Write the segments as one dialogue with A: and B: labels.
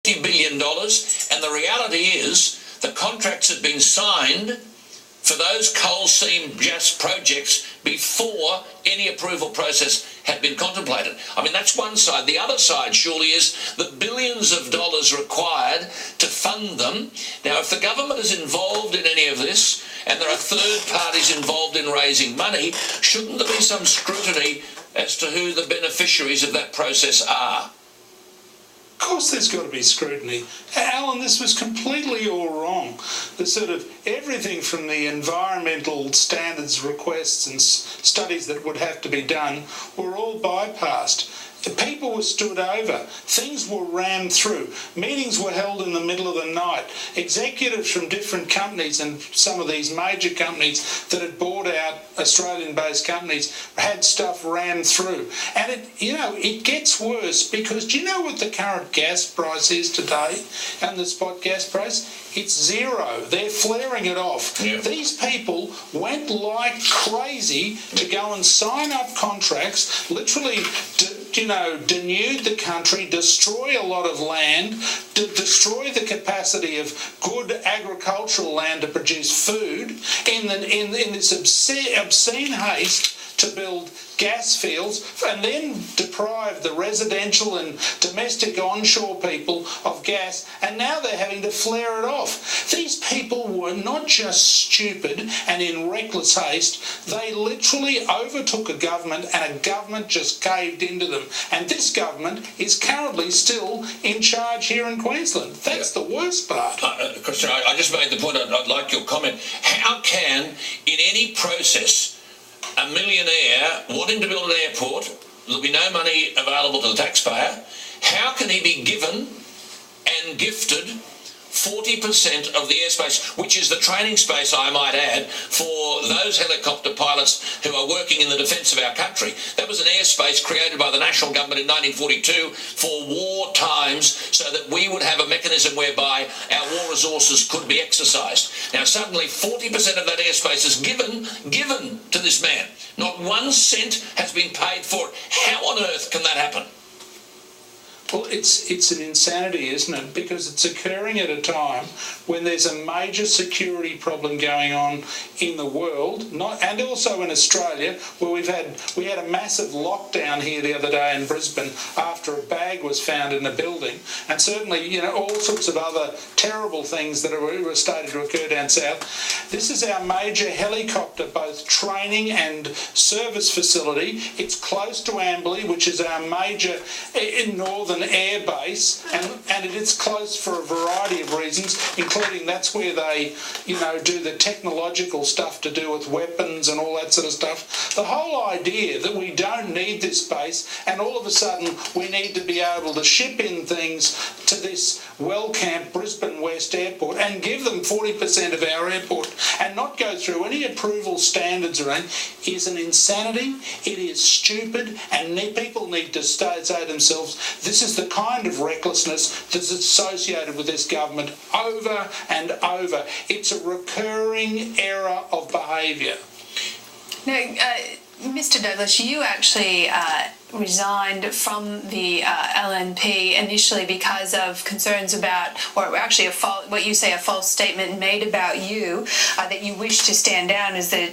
A: billion, and the reality is the contracts had been signed for those coal seam gas projects before any approval process had been contemplated. I mean, that's one side. The other side surely is the billions of dollars required to fund them. Now, if the government is involved in any of this and there are third parties involved in raising money, shouldn't there be some scrutiny as to who the beneficiaries of that process are?
B: Of course there's got to be scrutiny. Alan, this was completely all wrong. The sort of everything from the environmental standards requests and studies that would have to be done were all bypassed. People were stood over. Things were rammed through. Meetings were held in the middle of the night. Executives from different companies and some of these major companies that had bought out Australian-based companies had stuff rammed through. And it gets worse because do you know what the current gas price is today and the spot gas price? It's zero. They're flaring it off. Yeah. These people went like crazy to go and sign up contracts, literally denude the country, destroy a lot of land, destroy the capacity of good agricultural land to produce food in this obscene haste to build gas fields and then deprive the residential and domestic onshore people of gas, and now they're having to flare it off. These people were not just stupid and in reckless haste, they literally overtook a government and a government just caved into them. And this government is currently still in charge here in Queensland. That's the worst part.
A: Kristina, I just made the point, I'd like your comment. How can, in any process, a millionaire wanting to build an airport, there'll be no money available to the taxpayer, how can he be given and gifted 40% of the airspace, which is the training space, I might add, for those helicopter pilots who are working in the defence of our country? That was an airspace created by the national government in 1942 for war times so that we would have a mechanism whereby our war resources could be exercised. Now, suddenly 40% of that airspace is given to this man. Not 1 cent has been paid for it. How on earth can that happen?
B: Well, it's an insanity, isn't it? Because it's occurring at a time when there's a major security problem going on in the world, and also in Australia, where we had a massive lockdown here the other day in Brisbane after a bag was found in a building, and certainly all sorts of other terrible things that were starting to occur down south. This is our major helicopter, both training and service facility. It's close to Amberley, which is our major northern air base, and it is close for a variety of reasons, including that's where they do the technological stuff to do with weapons and all that sort of stuff. The whole idea that we don't need this base and all of a sudden we need to be able to ship in things to this well-camped Brisbane West Airport and give them 40% of our airport and not go through any approval standards or anything is an insanity. It is stupid, and people need to say to themselves, this is the kind of recklessness that's associated with this government over and over. It's a recurring error of behaviour.
C: Now, Mr. Douglas, you actually resigned from the LNP initially because of concerns about, or actually what you say a false statement made about you, that you wish to stand down as the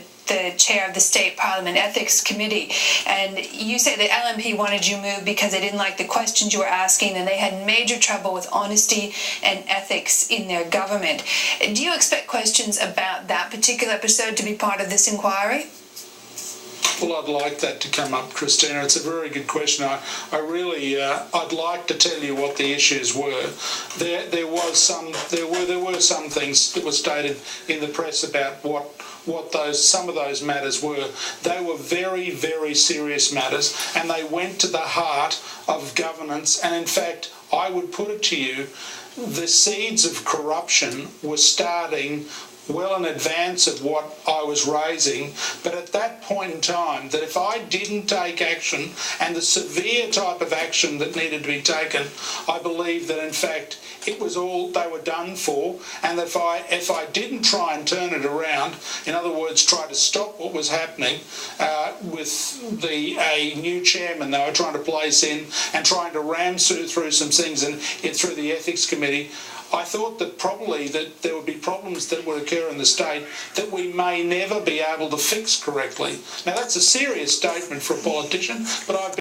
C: chair of the State Parliament Ethics Committee. And you say the LNP wanted you moved because they didn't like the questions you were asking and they had major trouble with honesty and ethics in their government. Do you expect questions about that particular episode to be part of this inquiry?
B: Well, I'd like that to come up, Kristina. It's a very good question. I'd like to tell you what the issues were. There were some things that were stated in the press about what some of those matters were. They were very, very serious matters, and they went to the heart of governance. And in fact, I would put it to you, the seeds of corruption were starting well in advance of what I was raising, but at that point in time, that if I didn't take action, and the severe type of action that needed to be taken, I believe that in fact it was all, they were done for, and that if I didn't try and turn it around, in other words, try to stop what was happening with a new chairman they were trying to place in and trying to ram through some things and through the ethics committee, I thought that probably that there would be problems that would occur in the state that we may never be able to fix correctly. Now that's a serious statement for a politician, but I've